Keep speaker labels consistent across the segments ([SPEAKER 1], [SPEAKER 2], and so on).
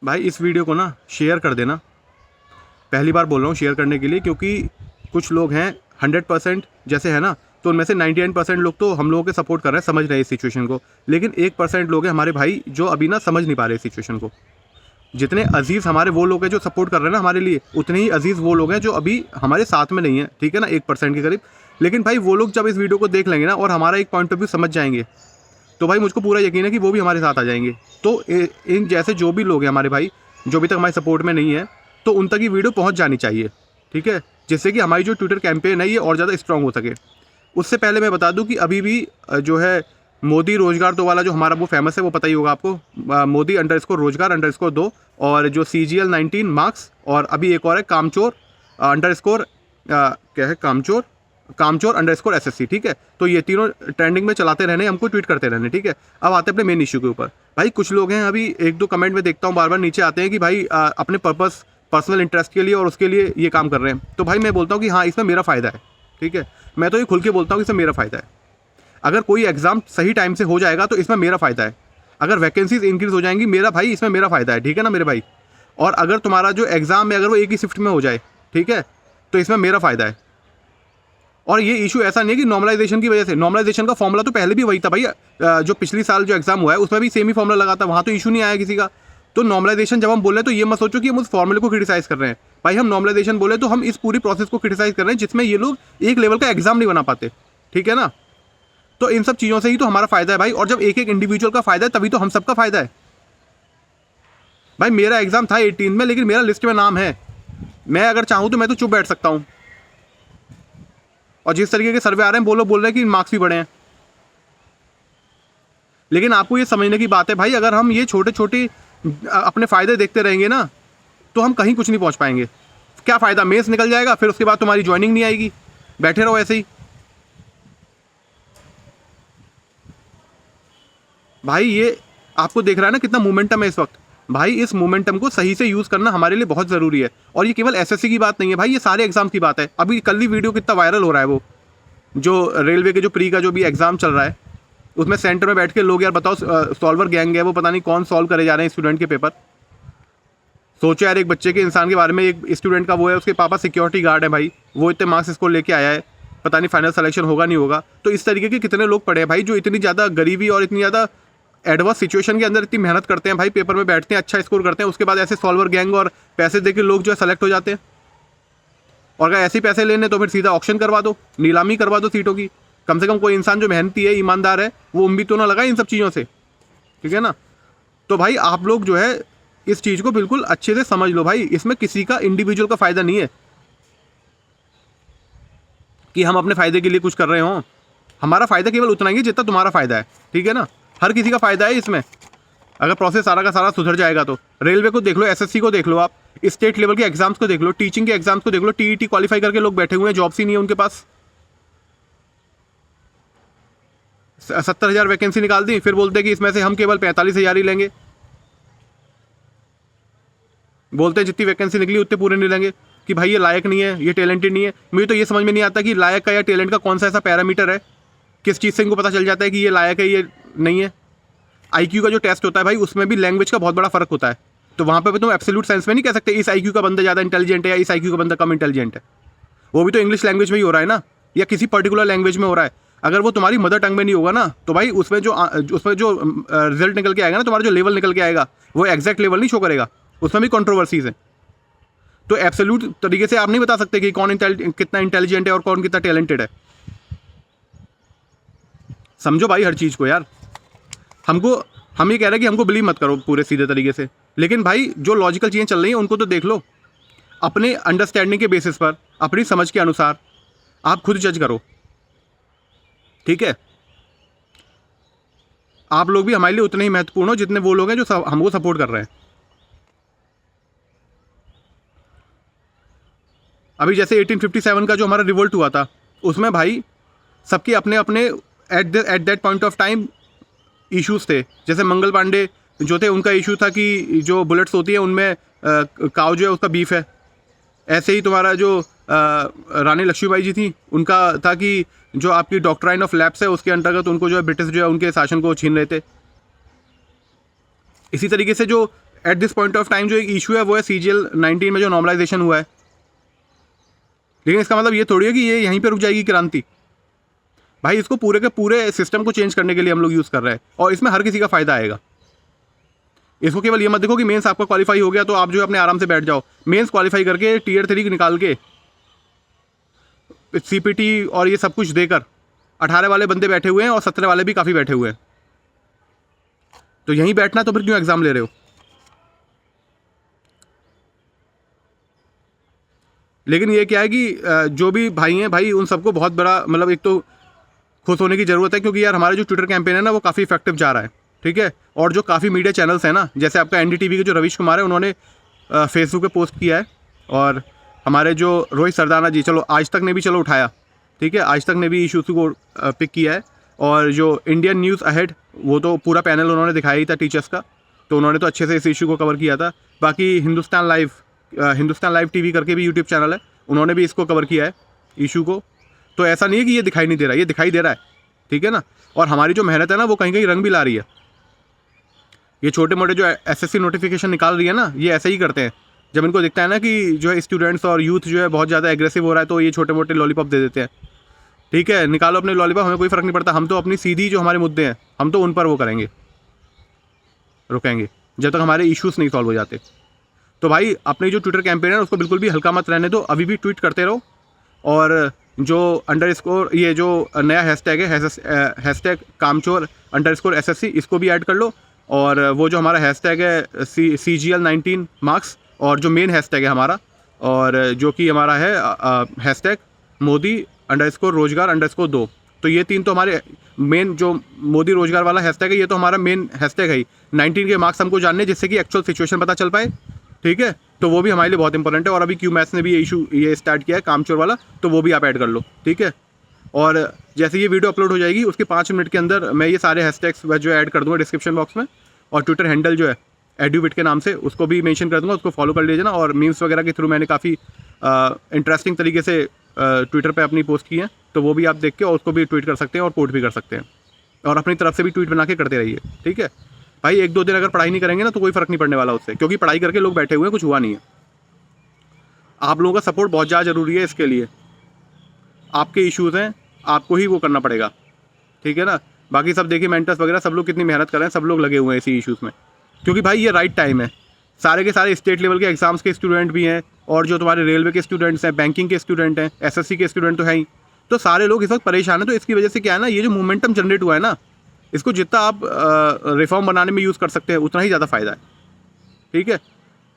[SPEAKER 1] भाई इस वीडियो को ना शेयर कर देना। पहली बार बोल रहा हूँ शेयर करने के लिए, क्योंकि कुछ लोग हैं 100% जैसे है ना, तो उनमें से 99% लोग तो हम लोगों के सपोर्ट कर रहे हैं, समझ रहे हैं इस सिचुएशन को। लेकिन 1% लोग हैं हमारे भाई जो अभी ना समझ नहीं पा रहे इस सिचुएशन को। जितने अजीज़ हमारे वो लोग हैं जो सपोर्ट कर रहे हैं ना हमारे लिए, उतने ही अजीज़ वो लोग हैं जो अभी हमारे साथ में नहीं है, ठीक है ना, 1% के करीब। लेकिन भाई वो लोग जब इस वीडियो को देख लेंगे ना और हमारा एक पॉइंट ऑफ व्यू समझ जाएंगे, तो भाई मुझको पूरा यकीन है कि वो भी हमारे साथ आ जाएंगे। तो इन जैसे जो भी लोग हैं हमारे भाई जो अभी तक हमारे सपोर्ट में नहीं है, तो उन तक ये वीडियो पहुंच जानी चाहिए, ठीक है, जिससे कि हमारी जो ट्विटर कैंपेन है ये और ज़्यादा स्ट्रांग हो सके। उससे पहले मैं बता दूं कि अभी भी जो है मोदी रोजगार दो वाला जो हमारा वो फेमस है, वो पता ही होगा आपको, मोदी_रोजगार_2, और जो CGL 19 मार्क्स, और अभी एक और है कामचोर अंडरस्कोर क्या है, कामचोर_SSC, ठीक है। तो ये तीनों ट्रेंडिंग में चलाते रहने, हमको ट्वीट करते रहने, ठीक है। अब आते हैं अपने मेन इशू के ऊपर। भाई कुछ लोग हैं, अभी एक दो कमेंट में देखता हूँ बार बार नीचे आते हैं कि भाई अपने पर्सनल इंटरेस्ट के लिए और उसके लिए ये काम कर रहे हैं। तो भाई मैं बोलता हूँ कि हाँ, इसमें मेरा फ़ायदा है, ठीक है। मैं तो ये खुल के बोलता हूँ कि इसमें मेरा फ़ायदा है। अगर कोई एग्ज़ाम सही टाइम से हो जाएगा तो इसमें मेरा फ़ायदा है। अगर वैकेंसीज इंक्रीज़ हो जाएंगी, मेरा भाई इसमें मेरा फ़ायदा है, ठीक है ना मेरे भाई। और अगर तुम्हारा जो एग्ज़ाम है अगर वो एक ही शिफ्ट में हो जाए, ठीक है, तो इसमें मेरा फ़ायदा है। और ये इशू ऐसा नहीं है कि नॉर्मलाइजेशन की वजह से, नॉर्मलाइजेशन का फॉर्मूला तो पहले भी वही था भाई। जो पिछली साल जो एग्जाम हुआ है उसमें भी सेम ही फॉर्मूला लगा था, वहाँ तो इशू नहीं आया किसी का। तो नॉर्मलाइजेशन जब हम बोल रहे हैं तो ये मत सोचो कि हम उस फॉर्मूले को क्रिटिसाइज कर रहे हैं। भाई हम नॉर्मलाइजेशन बोले तो हम इस पूरी प्रोसेस को क्रिटिसाइज कर रहे हैं जिसमें ये लोग एक लेवल का एग्जाम नहीं बना पाते, ठीक है ना। तो इन सब चीज़ों से ही तो हमारा फायदा है भाई। और जब एक एक इंडिविजुअल का फायदा है तभी तो हम सबका फायदा है। भाई मेरा एग्जाम था 18 में, लेकिन मेरा लिस्ट में नाम है। मैं अगर चाहूँ तो मैं तो चुप बैठ सकता हूँ। और जिस तरीके के सर्वे आ रहे हैं बोल रहे हैं कि मार्क्स भी बढ़े हैं। लेकिन आपको ये समझने की बात है भाई, अगर हम ये छोटे छोटे अपने फ़ायदे देखते रहेंगे ना तो हम कहीं कुछ नहीं पहुंच पाएंगे। क्या फ़ायदा, मेंस निकल जाएगा, फिर उसके बाद तुम्हारी ज्वाइनिंग नहीं आएगी, बैठे रहो ऐसे ही। भाई ये आपको देख रहा है ना कितना मोमेंटम है इस वक्त। भाई इस मोमेंटम को सही से यूज़ करना हमारे लिए बहुत ज़रूरी है। और ये केवल SSC की बात नहीं है भाई, ये सारे एग्जाम की बात है। अभी कल ही वीडियो कितना वायरल हो रहा है, वो जो रेलवे के जो प्री का जो भी एग्ज़ाम चल रहा है, उसमें सेंटर में बैठ के लोग, यार बताओ, सॉल्वर गैंग है वो, पता नहीं कौन सॉल्व करे जा रहे हैं स्टूडेंट के पेपर। सोचो यार, एक बच्चे के इंसान के बारे में। एक स्टूडेंट का वो है, उसके पापा सिक्योरिटी गार्ड है भाई, वो इतने मार्क्स इसको लेके आया है, पता नहीं फाइनल सिलेक्शन होगा नहीं होगा। तो इस तरीके के कितने लोग पढ़े हैं भाई जो इतनी ज़्यादा गरीबी और इतनी ज़्यादा एडवर्स सिचुएशन के अंदर इतनी मेहनत करते हैं भाई, पेपर में बैठते हैं, अच्छा स्कोर करते हैं, उसके बाद ऐसे सॉल्वर गैंग और पैसे दे के लोग जो है सेलेक्ट हो जाते हैं। और अगर ऐसे पैसे लेने तो फिर सीधा ऑक्शन करवा दो, नीलामी करवा दो सीटों की। कम से कम कोई इंसान जो मेहनती है, ईमानदार है, वो उम्मीद तो ना लगाए इन सब चीज़ों से, ठीक है ना। तो भाई आप लोग जो है इस चीज़ को बिल्कुल अच्छे से समझ लो भाई, इसमें किसी का इंडिविजुअल का फ़ायदा नहीं है कि हम अपने फ़ायदे के लिए कुछ कर रहे हों। हमारा फ़ायदा केवल उतना ही है जितना तुम्हारा फ़ायदा है, ठीक है ना। हर किसी का फ़ायदा है इसमें। अगर प्रोसेस सारा का सारा सुधर जाएगा तो रेलवे को देख लो, SSC को देख लो, आप स्टेट लेवल के एग्जाम्स को देख लो, टीचिंग के एग्जाम्स को देख लो, TET क्वालिफाई करके लोग बैठे हुए हैं, जॉब्स ही नहीं है उनके पास। 70,000 वैकेंसी निकाल दी, फिर बोलते हैं कि इसमें से हम केवल 45,000 ही लेंगे। बोलते हैं जितनी वैकेंसी निकली उतने पूरे नहीं लेंगे, कि भाई ये लायक नहीं है, ये टैलेंटेड नहीं है। मुझे तो ये समझ में नहीं आता कि लायक का या टैलेंट का कौन सा ऐसा पैरामीटर है, किस चीज़ से इनको पता चल जाता है कि ये लायक है ये नहीं है। IQ का जो टेस्ट होता है भाई, उसमें भी लैंग्वेज का बहुत बड़ा फर्क होता है। तो वहाँ पे भी तुम एब्सोल्यूट सेंस में नहीं कह सकते इस IQ का बंदा ज़्यादा इंटेलिजेंट है या इस IQ का बंदा कम इंटेलिजेंट है। वो भी तो इंग्लिश लैंग्वेज में ही हो रहा है ना, या किसी पर्टिकुलर लैंग्वेज में हो रहा है। अगर वो तुम्हारी मदर टंग में नहीं होगा ना, तो भाई उसमें जो रिजल्ट निकल के आएगा ना, तुम्हारा जो लेवल निकल के आएगा, वो एग्जैक्ट लेवल नहीं शो करेगा, उसमें भी कंट्रोवर्सीज है। तो एब्सोल्यूट तरीके से आप नहीं बता सकते कि कौन कितना इंटेलिजेंट है और कौन कितना टैलेंटेड है। समझो भाई हर चीज़ को यार। हम ये कह रहे हैं कि हमको बिलीव मत करो पूरे सीधे तरीके से, लेकिन भाई जो लॉजिकल चीज़ें चल रही हैं उनको तो देख लो। अपने अंडरस्टैंडिंग के बेसिस पर, अपनी समझ के अनुसार आप खुद जज करो, ठीक है। आप लोग भी हमारे लिए उतने ही महत्वपूर्ण हो जितने वो लोग हैं जो हमको सपोर्ट कर रहे हैं। अभी जैसे 1857 का जो हमारा रिवोल्ट हुआ था, उसमें भाई सबके अपने अपने at that point of time issues थे। जैसे मंगल पांडे जो थे, उनका इशू था कि जो बुलेट्स होती है उनमें काऊ जो है उसका बीफ है। ऐसे ही तुम्हारा जो रानी लक्ष्मीबाई जी थी, उनका था कि जो आपकी डॉक्ट्राइन ऑफ लैप्स है उसके अंतर्गत उनको जो है ब्रिटिश जो है उनके शासन को छीन रहे थे। इसी तरीके से जो at this point of time जो एक इशू है वो है CGL 19 में जो नॉर्मलाइजेशन हुआ है। लेकिन इसका मतलब ये थोड़ी है कि ये यहीं पे रुक जाएगी क्रांति। भाई इसको पूरे के पूरे सिस्टम को चेंज करने के लिए हम लोग यूज़ कर रहे हैं और इसमें हर किसी का फ़ायदा आएगा। इसको केवल ये मत देखो कि मेंस आपका क्वालिफाई हो गया तो आप जो अपने आराम से बैठ जाओ। मेंस क्वालिफाई करके Tier 3 निकाल के CPT और ये सब कुछ देकर 18 वाले बंदे बैठे हुए हैं और 17 वाले भी काफ़ी बैठे हुए हैं। तो यहीं बैठना तो फिर क्यों एग्ज़ाम ले रहे हो? लेकिन ये क्या है कि जो भी भाई हैं भाई उन सबको बहुत बड़ा मतलब एक तो खुश होने की ज़रूरत है, क्योंकि यार हमारा जो ट्विटर कैंपेन है ना वो काफ़ी इफेक्टिव जा रहा है, ठीक है। और जो काफ़ी मीडिया चैनल्स हैं ना, जैसे आपका NDTV के जो रवीश कुमार है उन्होंने फेसबुक पे पोस्ट किया है, और हमारे जो रोहित सरदाना जी, चलो आज तक ने भी चलो उठाया, ठीक है, आज तक ने भी इशू को पिक किया है। और जो इंडियन न्यूज़ अहेड वो तो पूरा पैनल उन्होंने दिखाया ही था टीचर्स का, तो उन्होंने तो अच्छे से इस इशू को कवर किया था। बाकी हिंदुस्तान लाइव TV करके भी यूट्यूब चैनल है, उन्होंने भी इसको कवर किया है इशू को। तो ऐसा नहीं है कि ये दिखाई नहीं दे रहा, ये दिखाई दे रहा है, ठीक है ना। और हमारी जो मेहनत है ना वो कहीं कहीं रंग भी ला रही है। ये छोटे मोटे जो SSC नोटिफिकेशन निकाल रही है ना, ये ऐसे ही करते हैं। जब इनको दिखता है ना कि जो है स्टूडेंट्स और यूथ जो है बहुत ज़्यादा एग्रेसिव हो रहा है, तो ये छोटे मोटे लॉलीपॉप दे देते हैं। ठीक है, निकालो अपने लॉलीपॉप, हमें कोई फ़र्क नहीं पड़ता। हम तो अपनी सीधी जो हमारे मुद्दे हैं हम तो उन पर वो करेंगे, रुकेंगे जब तक हमारे इश्यूज़ नहीं सॉल्व हो जाते। तो भाई अपनी जो ट्विटर कैंपेन है उसको बिल्कुल भी हल्का मत रहने दो, अभी भी ट्वीट करते रहो। और जो _, ये जो नया हैशटैग है हैशटैग #कामचोर_SSC, इसको भी ऐड कर लो। और वो जो हमारा हैशटैग है CGL 19 मार्क्स, और जो मेन हैशटैग है हमारा, और जो कि हमारा है हैशटैग मोदी_रोजगार_2। तो ये 3 तो हमारे मेन, जो मोदी रोजगार वाला हैशटैग है ये तो हमारा मेन हैशटैग है ही। 19 के मार्क्स हमको जानने, जिससे कि एक्चुअल सिचुएशन पता चल पाए, ठीक है। तो वो भी हमारे लिए बहुत इंपॉर्टेंट है। और अभी QMaths ने भी ये स्टार्ट किया है कामचोर वाला, तो वो भी आप ऐड कर लो, ठीक है। और जैसे ये वीडियो अपलोड हो जाएगी उसके 5 मिनट के अंदर मैं ये सारे हैशटैग्स जो ऐड कर दूँगा डिस्क्रिप्शन बॉक्स में। और ट्विटर हैंडल जो है एडुविट के नाम से, उसको भी मेंशन कर दूँगा, उसको फॉलो कर लीजिए ना। और मीम्स वगैरह के थ्रू मैंने काफ़ी इंटरेस्टिंग तरीके से ट्विटर पे अपनी पोस्ट की है, तो वो भी आप देख के और उसको भी ट्वीट कर सकते हैं और कोट भी कर सकते हैं। और अपनी तरफ से भी ट्वीट बना के करते रहिए, ठीक है भाई। 1-2 दिन अगर पढ़ाई नहीं करेंगे ना तो कोई फ़र्क नहीं पड़ने वाला उससे, क्योंकि पढ़ाई करके लोग बैठे हुए हैं, कुछ हुआ नहीं है। आप लोगों का सपोर्ट बहुत ज़्यादा ज़रूरी है इसके लिए। आपके इश्यूज़ हैं, आपको ही वो करना पड़ेगा, ठीक है ना। बाकी सब देखिए मेंटर्स वगैरह सब लोग कितनी मेहनत कर रहे हैं, सब लोग लगे हुए हैं इसी इश्यूज़ में, क्योंकि भाई ये राइट टाइम है। सारे के सारे स्टेट लेवल के एग्जाम्स के स्टूडेंट भी हैं, और जो तुम्हारे रेलवे के स्टूडेंट्स हैं, बैंकिंग के स्टूडेंट हैं, SSC के स्टूडेंट तो हैं ही। तो सारे लोग इस वक्त परेशान हैं। तो इसकी वजह से क्या है ना, ये जो मोमेंटम जनरेट हुआ है ना, इसको जितना आप रिफॉर्म बनाने में यूज़ कर सकते हैं उतना ही ज़्यादा फ़ायदा है, ठीक है।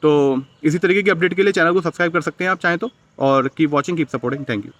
[SPEAKER 1] तो इसी तरीके की अपडेट के लिए चैनल को सब्सक्राइब कर सकते हैं आप चाहें तो। और keep watching, keep supporting, thank you.